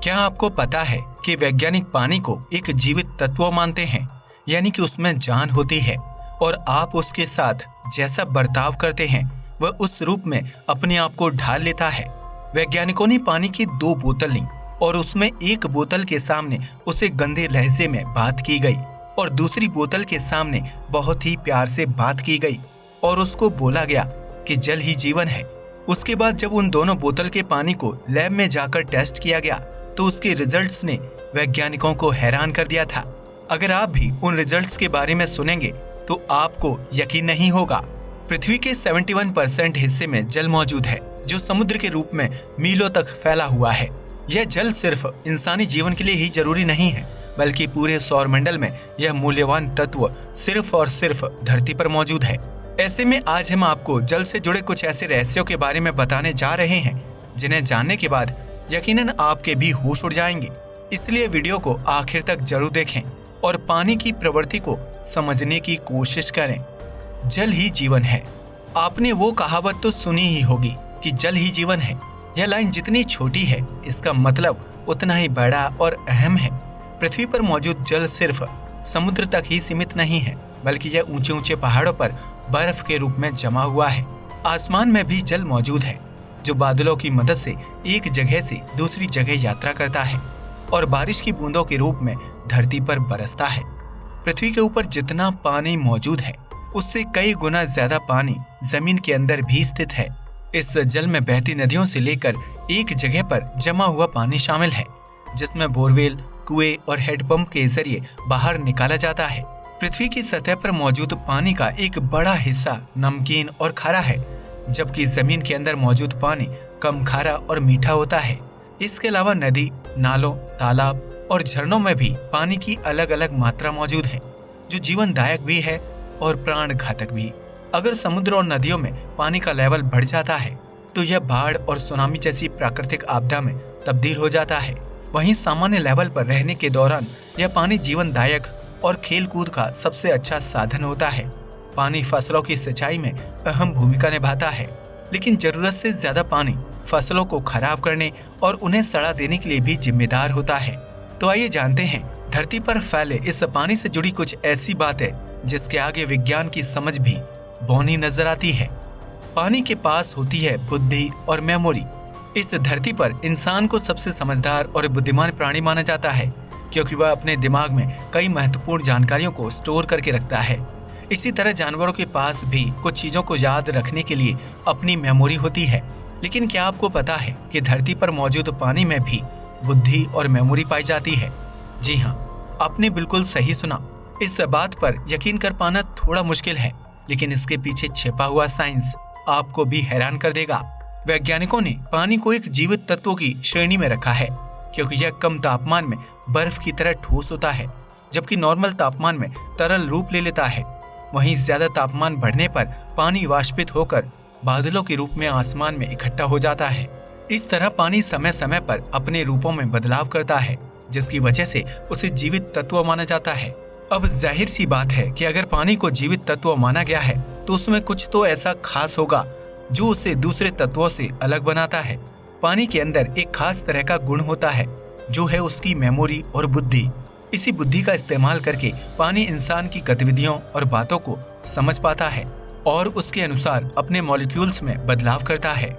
क्या आपको पता है कि वैज्ञानिक पानी को एक जीवित तत्व मानते हैं, यानी कि उसमें जान होती है और आप उसके साथ जैसा बर्ताव करते हैं वह उस रूप में अपने आप को ढाल लेता है। वैज्ञानिकों ने पानी की 2 बोतल ली और उसमें एक बोतल के सामने उसे गंदे लहजे में बात की गई और दूसरी बोतल के सामने बहुत ही प्यार से बात की गई और उसको बोला गया कि जल ही जीवन है। उसके बाद जब उन दोनों बोतल के पानी को लैब में जाकर टेस्ट किया गया तो उसके रिजल्ट्स ने वैज्ञानिकों को हैरान कर दिया था। अगर आप भी उन रिजल्ट्स के बारे में सुनेंगे तो आपको यकीन नहीं होगा। पृथ्वी के 71% हिस्से में जल मौजूद है जो समुद्र के रूप में मीलों तक फैला हुआ है। यह जल सिर्फ इंसानी जीवन के लिए ही जरूरी नहीं है, बल्कि पूरे सौरमंडल में यह मूल्यवान तत्व सिर्फ और सिर्फ धरती पर मौजूद है। ऐसे में आज हम आपको जल से जुड़े कुछ ऐसे रहस्यों के बारे में बताने जा रहे हैं जिन्हें जानने के बाद यकीनन आपके भी होश उड़ जाएंगे। इसलिए वीडियो को आखिर तक जरूर देखें और पानी की प्रवृत्ति को समझने की कोशिश करें। जल ही जीवन है। आपने वो कहावत तो सुनी ही होगी कि जल ही जीवन है। यह लाइन जितनी छोटी है इसका मतलब उतना ही बड़ा और अहम है। पृथ्वी पर मौजूद जल सिर्फ समुद्र तक ही सीमित नहीं है, बल्कि यह ऊंचे ऊंचे पहाड़ों पर बर्फ के रूप में जमा हुआ है। आसमान में भी जल मौजूद है जो बादलों की मदद से एक जगह से दूसरी जगह यात्रा करता है और बारिश की बूंदों के रूप में धरती पर बरसता है। पृथ्वी के ऊपर जितना पानी मौजूद है उससे कई गुना ज्यादा पानी जमीन के अंदर भी स्थित है। इस जल में बहती नदियों से लेकर एक जगह पर जमा हुआ पानी शामिल है, जिसमें बोरवेल, कुएं और हैंडपंप के जरिए बाहर निकाला जाता है। पृथ्वी की सतह पर मौजूद पानी का एक बड़ा हिस्सा नमकीन और खारा है, जबकि जमीन के अंदर मौजूद पानी कम खारा और मीठा होता है। इसके अलावा नदी, नालों, तालाब और झरनों में भी पानी की अलग अलग मात्रा मौजूद है, जो जीवनदायक भी है और प्राण घातक भी। अगर समुद्र और नदियों में पानी का लेवल बढ़ जाता है तो यह बाढ़ और सुनामी जैसी प्राकृतिक आपदा में तब्दील हो जाता है। वहीं सामान्य लेवल पर रहने के दौरान यह पानी जीवनदायक और खेल कूद का सबसे अच्छा साधन होता है। पानी फसलों की सिंचाई में अहम भूमिका निभाता है, लेकिन जरूरत से ज्यादा पानी फसलों को खराब करने और उन्हें सड़ा देने के लिए भी जिम्मेदार होता है। तो आइए जानते हैं धरती पर फैले इस पानी से जुड़ी कुछ ऐसी बातें जिसके आगे विज्ञान की समझ भी बौनी नजर आती है। पानी के पास होती है बुद्धि और मेमोरी। इस धरती पर इंसान को सबसे समझदार और बुद्धिमान प्राणी माना जाता है, क्योंकि वह अपने दिमाग में कई महत्वपूर्ण जानकारियों को स्टोर करके रखता है। इसी तरह जानवरों के पास भी कुछ चीजों को याद रखने के लिए अपनी मेमोरी होती है। लेकिन क्या आपको पता है कि धरती पर मौजूद पानी में भी बुद्धि और मेमोरी पाई जाती है? जी हाँ, आपने बिल्कुल सही सुना। इस बात पर यकीन कर पाना थोड़ा मुश्किल है, लेकिन इसके पीछे छिपा हुआ साइंस आपको भी हैरान कर देगा। वैज्ञानिकों ने पानी को एक जीवित तत्व की श्रेणी में रखा है, क्योंकि यह कम तापमान में बर्फ की तरह ठोस होता है, जबकि नॉर्मल तापमान में तरल रूप ले लेता है। वहीं ज्यादा तापमान बढ़ने पर पानी वाष्पित होकर बादलों के रूप में आसमान में इकट्ठा हो जाता है। इस तरह पानी समय समय पर अपने रूपों में बदलाव करता है, जिसकी वजह से उसे जीवित तत्व माना जाता है। अब जाहिर सी बात है कि अगर पानी को जीवित तत्व माना गया है तो उसमें कुछ तो ऐसा खास होगा जो उसे दूसरे तत्वों से अलग बनाता है। पानी के अंदर एक खास तरह का गुण होता है जो है उसकी मेमोरी और बुद्धि। इसी बुद्धि का इस्तेमाल करके पानी इंसान की गतिविधियों और बातों को समझ पाता है और उसके अनुसार अपने मॉलिक्यूल्स में बदलाव करता है।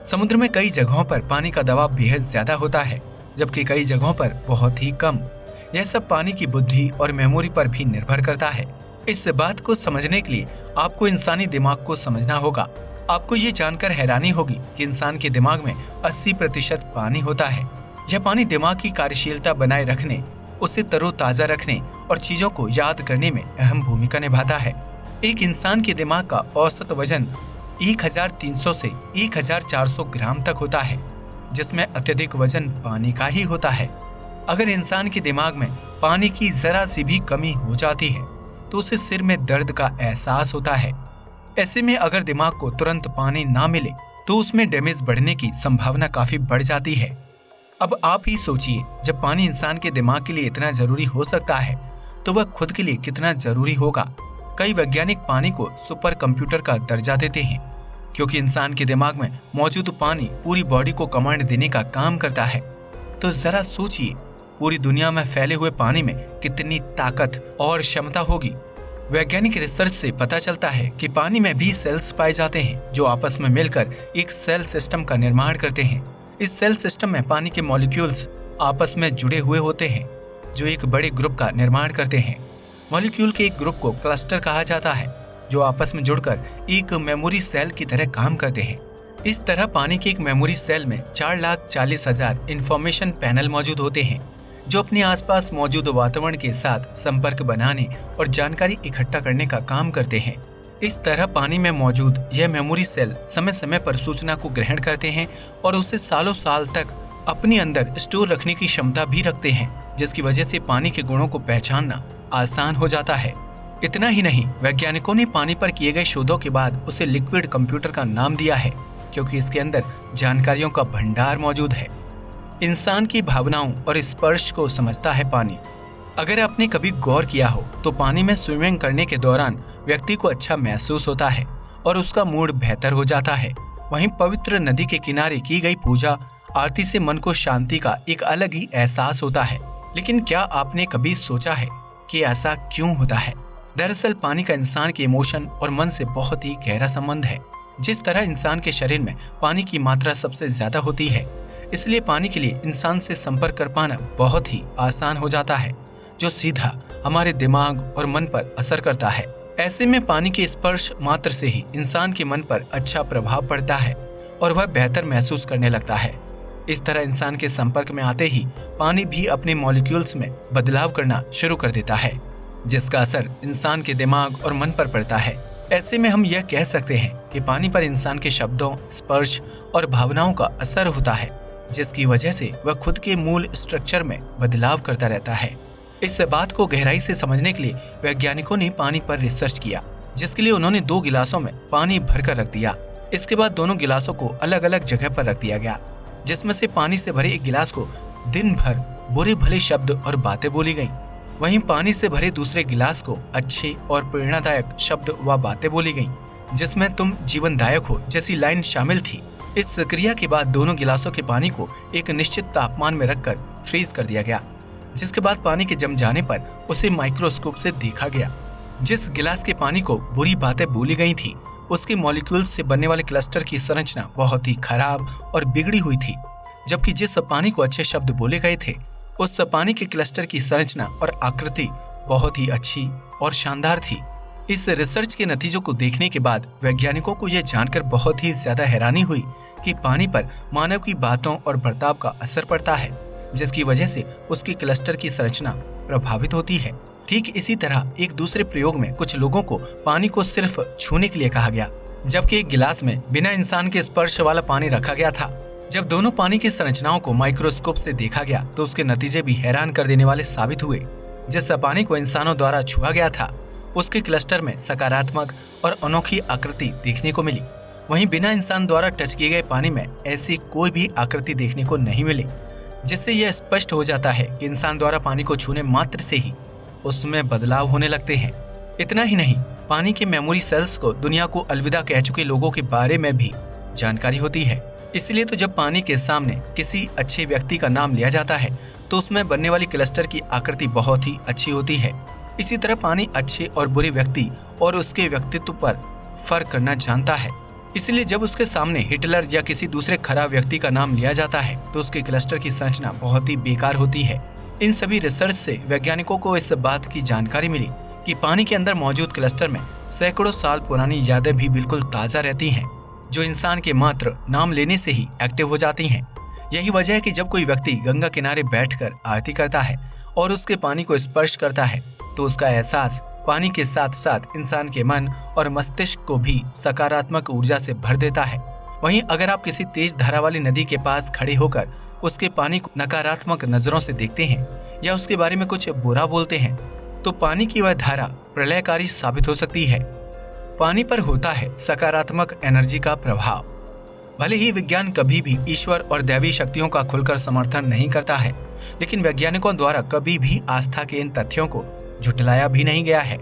समुद्र में कई जगहों पर पानी का दबाव बेहद ज्यादा होता है, जबकि कई जगहों पर बहुत ही कम। यह सब पानी की बुद्धि और मेमोरी पर भी निर्भर करता है। इस बात को समझने के लिए आपको इंसानी दिमाग को समझना होगा। आपको ये जानकर हैरानी होगी कि इंसान के दिमाग में 80% पानी होता है। यह पानी दिमाग की कार्यशीलता बनाए रखने, उसे तरोताजा रखने और चीजों को याद करने में अहम भूमिका निभाता है। एक इंसान के दिमाग का औसत वजन 1300 से 1400 ग्राम तक होता है, जिसमें अत्यधिक वजन पानी का ही होता है। अगर इंसान के दिमाग में पानी की जरा सी भी कमी हो जाती है तो उसे सिर में दर्द का एहसास होता है। ऐसे में अगर दिमाग को तुरंत पानी ना मिले तो उसमें डैमेज बढ़ने की संभावना काफी बढ़ जाती है। अब आप ही सोचिए, जब पानी इंसान के दिमाग के लिए इतना जरूरी हो सकता है तो वह खुद के लिए कितना जरूरी होगा। कई वैज्ञानिक पानी को सुपर कंप्यूटर का दर्जा देते हैं, क्योंकि इंसान के दिमाग में मौजूद पानी पूरी बॉडी को कमांड देने का काम करता है। तो जरा सोचिए, पूरी दुनिया में फैले हुए पानी में कितनी ताकत और क्षमता होगी। वैज्ञानिक रिसर्च से पता चलता है कि पानी में भी सेल्स पाए जाते हैं जो आपस में मिलकर एक सेल सिस्टम का निर्माण करते हैं। इस सेल सिस्टम में पानी के मॉलिक्यूल्स आपस में जुड़े हुए होते हैं जो एक बड़े ग्रुप का निर्माण करते हैं। मॉलिक्यूल के एक ग्रुप को क्लस्टर कहा जाता है जो आपस में जुड़कर एक मेमोरी सेल की तरह काम करते हैं। इस तरह पानी के एक मेमोरी सेल में 4,40,000 इंफॉर्मेशन पैनल मौजूद होते हैं जो अपने आसपास मौजूद वातावरण के साथ संपर्क बनाने और जानकारी इकट्ठा करने का काम करते हैं। इस तरह पानी में मौजूद यह मेमोरी सेल समय समय पर सूचना को ग्रहण करते हैं और उसे सालों साल तक अपने अंदर स्टोर रखने की क्षमता भी रखते हैं, जिसकी वजह से पानी के गुणों को पहचानना आसान हो जाता है। इतना ही नहीं, वैज्ञानिकों ने पानी पर किए गए शोधों के बाद उसे लिक्विड कंप्यूटर का नाम दिया है क्योंकि इसके अंदर जानकारियों का भंडार मौजूद है। इंसान की भावनाओं और स्पर्श को समझता है पानी। अगर आपने कभी गौर किया हो तो पानी में स्विमिंग करने के दौरान व्यक्ति को अच्छा महसूस होता है और उसका मूड बेहतर हो जाता है। वहीं पवित्र नदी के किनारे की गई पूजा आरती से मन को शांति का एक अलग ही एहसास होता है। लेकिन क्या आपने कभी सोचा है कि ऐसा क्यों होता है? दरअसल पानी का इंसान के इमोशन और मन से बहुत ही गहरा संबंध है। जिस तरह इंसान के शरीर में पानी की मात्रा सबसे ज्यादा होती है, इसलिए पानी के लिए इंसान से संपर्क कर पाना बहुत ही आसान हो जाता है, जो सीधा हमारे दिमाग और मन पर असर करता है। ऐसे में पानी के स्पर्श मात्र से ही इंसान के मन पर अच्छा प्रभाव पड़ता है और वह बेहतर महसूस करने लगता है। इस तरह इंसान के संपर्क में आते ही पानी भी अपने मॉलिक्यूल्स में बदलाव करना शुरू कर देता है, जिसका असर इंसान के दिमाग और मन पर पड़ता है। ऐसे में हम यह कह सकते हैं कि पानी पर इंसान के शब्दों, स्पर्श और भावनाओं का असर होता है, जिसकी वजह से वह खुद के मूल स्ट्रक्चर में बदलाव करता रहता है। इस बात को गहराई से समझने के लिए वैज्ञानिकों ने पानी पर रिसर्च किया, जिसके लिए उन्होंने 2 गिलासों में पानी भरकर रख दिया। इसके बाद दोनों गिलासों को अलग अलग जगह पर रख दिया गया, जिसमें से पानी से भरे एक गिलास को दिन भर बुरे भले शब्द और बातें बोली गईं। वहीं पानी से भरे दूसरे गिलास को अच्छे और प्रेरणादायक शब्द व बातें बोली गईं, जिसमें तुम जीवनदायक हो जैसी लाइन शामिल थी। इस क्रिया के बाद दोनों गिलासों के पानी को एक निश्चित तापमान में रखकर फ्रीज कर दिया गया, जिसके बाद पानी के जम जाने पर उसे माइक्रोस्कोप से देखा गया। जिस गिलास के पानी को बुरी बातें बोली गई थी, उसके मॉलिक्यूल्स से बनने वाले क्लस्टर की संरचना बहुत ही खराब और बिगड़ी हुई थी, जबकि जिस पानी को अच्छे शब्द बोले गए थे, उस पानी के क्लस्टर की संरचना और आकृति बहुत ही अच्छी और शानदार थी। इस रिसर्च के नतीजों को देखने के बाद वैज्ञानिकों को यह जानकर बहुत ही ज्यादा हैरानी हुई कि पानी पर मानव की बातों और बर्ताव का असर पड़ता है, जिसकी वजह से उसकी क्लस्टर की संरचना प्रभावित होती है। ठीक इसी तरह एक दूसरे प्रयोग में कुछ लोगों को पानी को सिर्फ छूने के लिए कहा गया, जबकि एक गिलास में बिना इंसान के स्पर्श वाला पानी रखा गया था। जब दोनों पानी की संरचनाओं को माइक्रोस्कोप से देखा गया तो उसके नतीजे भी हैरान कर देने वाले साबित हुए। जिस पानी को इंसानों द्वारा छुआ गया था, उसके क्लस्टर में सकारात्मक और अनोखी आकृति देखने को मिली। वहीं बिना इंसान द्वारा टच किए गए पानी में ऐसी कोई भी आकृति देखने को नहीं मिली, जिससे यह स्पष्ट हो जाता है कि इंसान द्वारा पानी को छूने मात्र से ही उसमें बदलाव होने लगते हैं। इतना ही नहीं, पानी के मेमोरी सेल्स को दुनिया को अलविदा कह चुके लोगों के बारे में भी जानकारी होती है। इसलिए तो जब पानी के सामने किसी अच्छे व्यक्ति का नाम लिया जाता है तो उसमें बनने वाली क्लस्टर की आकृति बहुत ही अच्छी होती है। इसी तरह पानी अच्छे और बुरे व्यक्ति और उसके व्यक्तित्व पर फर्क करना जानता है। इसलिए जब उसके सामने हिटलर या किसी दूसरे खराब व्यक्ति का नाम लिया जाता है तो उसके क्लस्टर की संरचना बहुत ही बेकार होती है। इन सभी रिसर्च से वैज्ञानिकों को इस बात की जानकारी मिली कि पानी के अंदर मौजूद क्लस्टर में सैकड़ों साल पुरानी यादें भी बिल्कुल ताजा रहती हैं, जो इंसान के मात्र नाम लेने से ही एक्टिव हो जाती हैं। यही वजह है कि जब कोई व्यक्ति गंगा किनारे बैठकर आरती करता है और उसके पानी को स्पर्श करता है तो उसका एहसास पानी के साथ साथ इंसान के मन और मस्तिष्क को भी सकारात्मक ऊर्जा से भर देता है। वहीं अगर आप किसी तेज धारा वाली नदी के पास खड़े होकर उसके पानी को नकारात्मक नजरों से देखते हैं या उसके बारे में कुछ बुरा बोलते हैं तो पानी की वह धारा प्रलयकारी साबित हो सकती है। पानी पर होता है सकारात्मक एनर्जी का प्रभाव। भले ही विज्ञान कभी भी ईश्वर और दैवी शक्तियों का खुलकर समर्थन नहीं करता है, लेकिन वैज्ञानिकों द्वारा कभी भी आस्था के इन तथ्यों को झुठलाया भी नहीं गया है।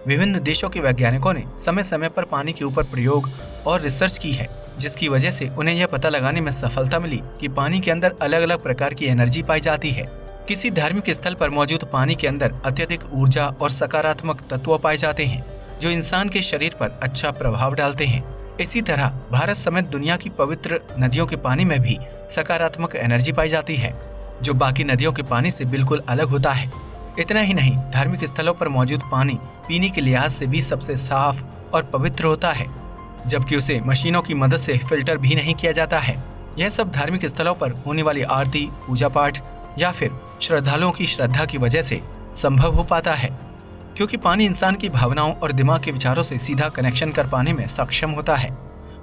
विभिन्न देशों के वैज्ञानिकों ने समय समय पर पानी के ऊपर प्रयोग और रिसर्च की है जिसकी वजह से उन्हें यह पता लगाने में सफलता मिली कि पानी के अंदर अलग अलग प्रकार की एनर्जी पाई जाती है। किसी धार्मिक स्थल पर मौजूद पानी के अंदर अत्यधिक ऊर्जा और सकारात्मक तत्व पाए जाते हैं जो इंसान के शरीर पर अच्छा प्रभाव डालते हैं। इसी तरह भारत समेत दुनिया की पवित्र नदियों के पानी में भी सकारात्मक एनर्जी पाई जाती है जो बाकी नदियों के पानी से बिल्कुल अलग होता है। इतना ही नहीं, धार्मिक स्थलों पर मौजूद पानी पीने के लिहाज से भी सबसे साफ और पवित्र होता है, जबकि उसे मशीनों की मदद से फिल्टर भी नहीं किया जाता है। यह सब धार्मिक स्थलों पर होने वाली आरती, पूजा पाठ या फिर श्रद्धालुओं की श्रद्धा की वजह से संभव हो पाता है, क्योंकि पानी इंसान की भावनाओं और दिमाग के विचारों से सीधा कनेक्शन कर पाने में सक्षम होता है।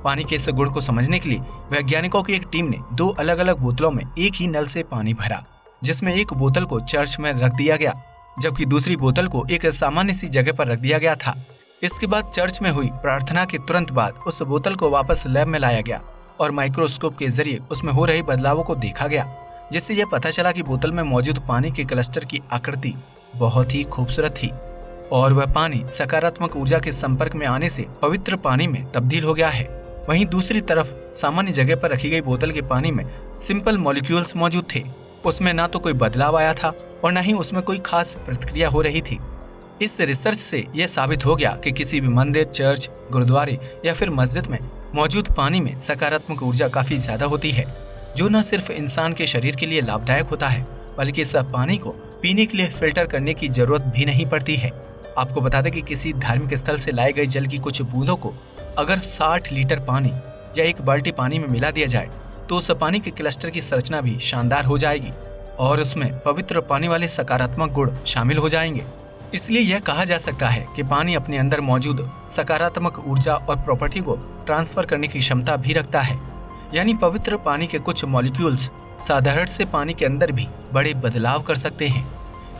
पानी के इस गुण को समझने के लिए वैज्ञानिकों की एक टीम ने 2 अलग अलग बोतलों में एक ही नल से पानी भरा, जिसमें एक बोतल को चर्च में रख दिया गया जबकि दूसरी बोतल को एक सामान्य सी जगह पर रख दिया गया था। इसके बाद चर्च में हुई प्रार्थना के तुरंत बाद उस बोतल को वापस लैब में लाया गया और माइक्रोस्कोप के जरिए उसमें हो रहे बदलावों को देखा गया, जिससे यह पता चला कि बोतल में मौजूद पानी के क्लस्टर की आकृति बहुत ही खूबसूरत थी और वह पानी सकारात्मक ऊर्जा के संपर्क में आने से पवित्र पानी में तब्दील हो गया है। वहीं दूसरी तरफ सामान्य जगह पर रखी गई बोतल के पानी में सिंपल मॉलिक्यूल्स मौजूद थे। उसमें ना तो कोई बदलाव आया था और न ही उसमें कोई खास प्रतिक्रिया हो रही थी। इस रिसर्च से यह साबित हो गया कि किसी भी मंदिर, चर्च, गुरुद्वारे या फिर मस्जिद में मौजूद पानी में सकारात्मक ऊर्जा काफी ज्यादा होती है, जो न सिर्फ इंसान के शरीर के लिए लाभदायक होता है बल्कि इस पानी को पीने के लिए फिल्टर करने की जरूरत भी नहीं पड़ती है। आपको बता दें कि किसी धार्मिक स्थल से लाए गए जल की कुछ बूंदों को अगर 60 लीटर पानी या 1 बाल्टी पानी में मिला दिया जाए तो उस पानी के क्लस्टर की संरचना भी शानदार हो जाएगी और उसमें पवित्र पानी वाले सकारात्मक गुण शामिल हो जाएंगे। इसलिए यह कहा जा सकता है कि पानी अपने अंदर मौजूद सकारात्मक ऊर्जा और प्रॉपर्टी को ट्रांसफर करने की क्षमता भी रखता है। यानी पवित्र पानी के कुछ मॉलिक्यूल्स साधारण से पानी के अंदर भी बड़े बदलाव कर सकते हैं।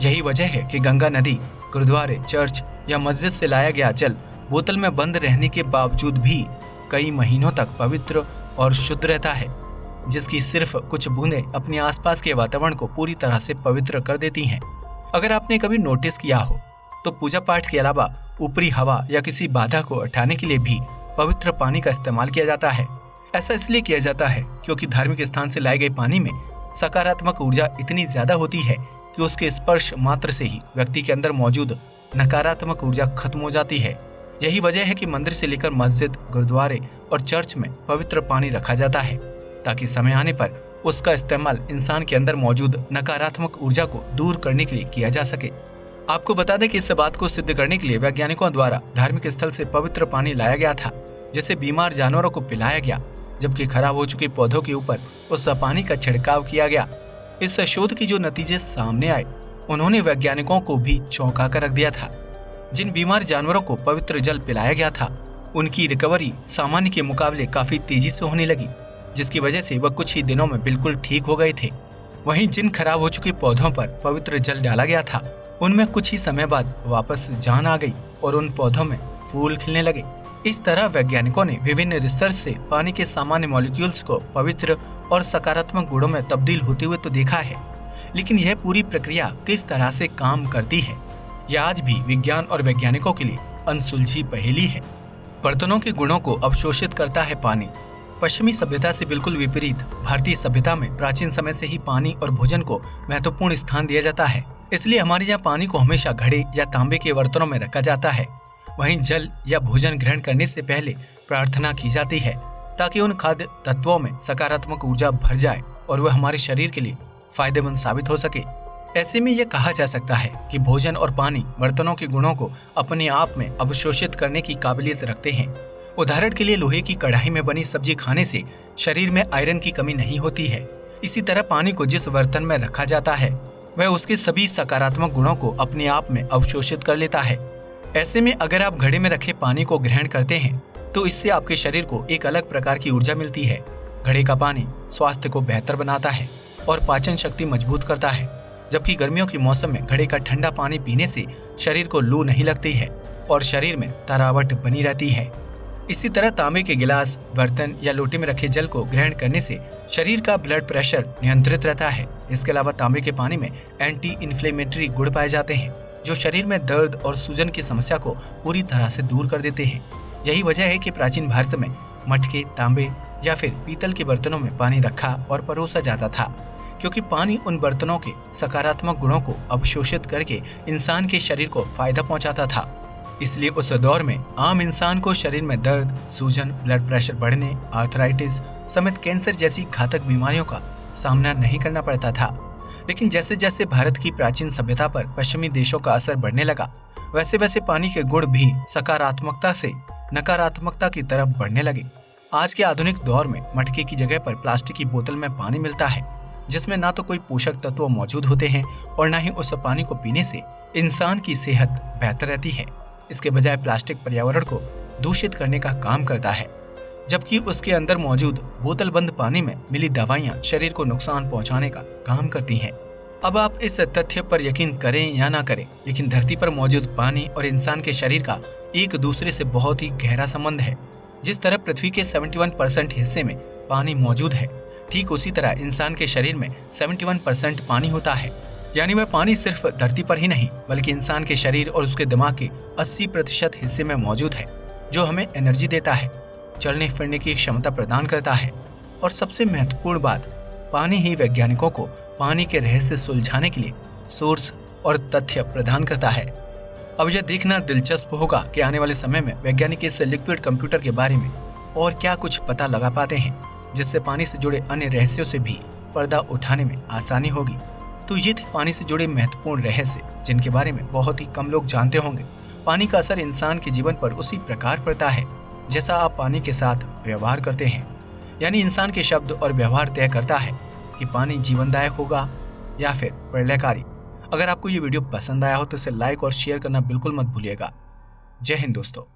यही वजह है कि गंगा नदी, गुरुद्वारे, चर्च या मस्जिद से लाया गया जल बोतल में बंद रहने के बावजूद भी कई महीनों तक पवित्र और शुद्ध रहता है, जिसकी सिर्फ कुछ बूंदें अपने आसपास के वातावरण को पूरी तरह से पवित्र कर देती हैं। अगर आपने कभी नोटिस किया हो तो पूजा पाठ के अलावा ऊपरी हवा या किसी बाधा को हटाने के लिए भी पवित्र पानी का इस्तेमाल किया जाता है। ऐसा इसलिए किया जाता है क्योंकि धार्मिक स्थान से लाए गए पानी में सकारात्मक ऊर्जा इतनी ज्यादा होती है कि उसके स्पर्श मात्र से ही व्यक्ति के अंदर मौजूद नकारात्मक ऊर्जा खत्म हो जाती है। यही वजह है कि मंदिर से लेकर मस्जिद, गुरुद्वारे और चर्च में पवित्र पानी रखा जाता है ताकि समय आने पर उसका इस्तेमाल इंसान के अंदर मौजूद नकारात्मक ऊर्जा को दूर करने के लिए किया जा सके। आपको बता दें कि इस बात को सिद्ध करने के लिए वैज्ञानिकों द्वारा धार्मिक स्थल से पवित्र पानी लाया गया था, जिसे बीमार जानवरों को पिलाया गया, जबकि खराब हो चुके पौधों के ऊपर उस पानी का छिड़काव किया गया। इस शोध की जो नतीजे सामने आए उन्होंने वैज्ञानिकों को भी चौंका कर रख दिया था। जिन बीमार जानवरों को पवित्र जल पिलाया गया था उनकी रिकवरी सामान्य के मुकाबले काफी तेजी से होने लगी, जिसकी वजह से वह कुछ ही दिनों में बिल्कुल ठीक हो गए थे। वहीं जिन खराब हो चुके पौधों पर पवित्र जल डाला गया था उनमें कुछ ही समय बाद वापस जान आ गई और उन पौधों में फूल खिलने लगे। इस तरह वैज्ञानिकों ने विभिन्न रिसर्च से पानी के सामान्य मॉलिक्यूल्स को पवित्र और सकारात्मक गुणों में तब्दील होते हुए तो देखा है, लेकिन यह पूरी प्रक्रिया किस तरह से काम करती है यह आज भी विज्ञान और वैज्ञानिकों के लिए अनसुलझी पहेली है। बर्तनों के गुणों को अवशोषित करता है पानी। पश्चिमी सभ्यता से बिल्कुल विपरीत भारतीय सभ्यता में प्राचीन समय से ही पानी और भोजन को महत्वपूर्ण स्थान दिया जाता है। इसलिए हमारे यहाँ पानी को हमेशा घड़े या तांबे के बर्तनों में रखा जाता है। वहीं जल या भोजन ग्रहण करने से पहले प्रार्थना की जाती है ताकि उन खाद्य तत्वों में सकारात्मक ऊर्जा भर जाए और वह हमारे शरीर के लिए फायदेमंद साबित हो सके। ऐसे में यह कहा जा सकता है कि भोजन और पानी बर्तनों के गुणों को अपने आप में अवशोषित करने की काबिलियत रखते हैं। उदाहरण के लिए लोहे की कढ़ाई में बनी सब्जी खाने से शरीर में आयरन की कमी नहीं होती है। इसी तरह पानी को जिस बर्तन में रखा जाता है वह उसके सभी सकारात्मक गुणों को अपने आप में अवशोषित कर लेता है। ऐसे में अगर आप घड़े में रखे पानी को ग्रहण करते हैं तो इससे आपके शरीर को एक अलग प्रकार की ऊर्जा मिलती है। घड़े का पानी स्वास्थ्य को बेहतर बनाता है और पाचन शक्ति मजबूत करता है, जबकि गर्मियों के मौसम में घड़े का ठंडा पानी पीने से शरीर को लू नहीं लगती है और शरीर में तरावट बनी रहती है। इसी तरह तांबे के गिलास, बर्तन या लोटे में रखे जल को ग्रहण करने से शरीर का ब्लड प्रेशर नियंत्रित रहता है। इसके अलावा तांबे के पानी में एंटी इन्फ्लेमेटरी गुण पाए जाते हैं जो शरीर में दर्द और सूजन की समस्या को पूरी तरह से दूर कर देते हैं। यही वजह है कि प्राचीन भारत में मटके, तांबे या फिर पीतल के बर्तनों में पानी रखा और परोसा जाता था, क्योंकि पानी उन बर्तनों के सकारात्मक गुणों को अवशोषित करके इंसान के शरीर को फायदा पहुंचाता था। इसलिए उस दौर में आम इंसान को शरीर में दर्द, सूजन, ब्लड प्रेशर बढ़ने, आर्थराइटिस समेत कैंसर जैसी घातक बीमारियों का सामना नहीं करना पड़ता था। लेकिन जैसे जैसे भारत की प्राचीन सभ्यता पर पश्चिमी देशों का असर बढ़ने लगा, वैसे वैसे पानी के गुण भी सकारात्मकता से नकारात्मकता की तरफ बढ़ने लगे। आज के आधुनिक दौर में मटके की जगह पर प्लास्टिक की बोतल में पानी मिलता है, जिसमें ना तो कोई पोषक तत्व मौजूद होते हैं और ना ही उस पानी को पीने से इंसान की सेहत बेहतर रहती है। इसके बजाय प्लास्टिक पर्यावरण को दूषित करने का काम करता है, जबकि उसके अंदर मौजूद बोतल बंद पानी में मिली दवाइयां शरीर को नुकसान पहुंचाने का काम करती हैं। अब आप इस तथ्य पर यकीन करें या ना करें, लेकिन धरती पर मौजूद पानी और इंसान के शरीर का एक दूसरे से बहुत ही गहरा संबंध है। जिस तरह पृथ्वी के 71% हिस्से में पानी मौजूद है, ठीक उसी तरह इंसान के शरीर में 71% पानी होता है। यानी वह पानी सिर्फ धरती पर ही नहीं, बल्कि इंसान के शरीर और उसके दिमाग के 80% हिस्से में मौजूद है, जो हमें एनर्जी देता है, चलने फिरने की क्षमता प्रदान करता है। और सबसे महत्वपूर्ण बात, पानी ही वैज्ञानिकों को पानी के रहस्य सुलझाने के लिए सोर्स और तथ्य प्रदान करता है। अब यह देखना दिलचस्प होगा कि आने वाले समय में वैज्ञानिक इस लिक्विड कंप्यूटर के बारे में और क्या कुछ पता लगा पाते हैं, जिससे पानी से जुड़े अन्य रहस्यों से भी पर्दा उठाने में आसानी होगी। तो ये थे पानी से जुड़े महत्वपूर्ण रहस्य, जिनके बारे में बहुत ही कम लोग जानते होंगे। पानी का असर इंसान के जीवन पर उसी प्रकार पड़ता है जैसा आप पानी के साथ व्यवहार करते हैं। यानी इंसान के शब्द और व्यवहार तय करता है कि पानी जीवनदायक होगा या फिर प्रलयकारी। अगर आपको ये वीडियो पसंद आया हो तो इसे लाइक और शेयर करना बिल्कुल मत भूलिएगा। जय हिंद दोस्तों।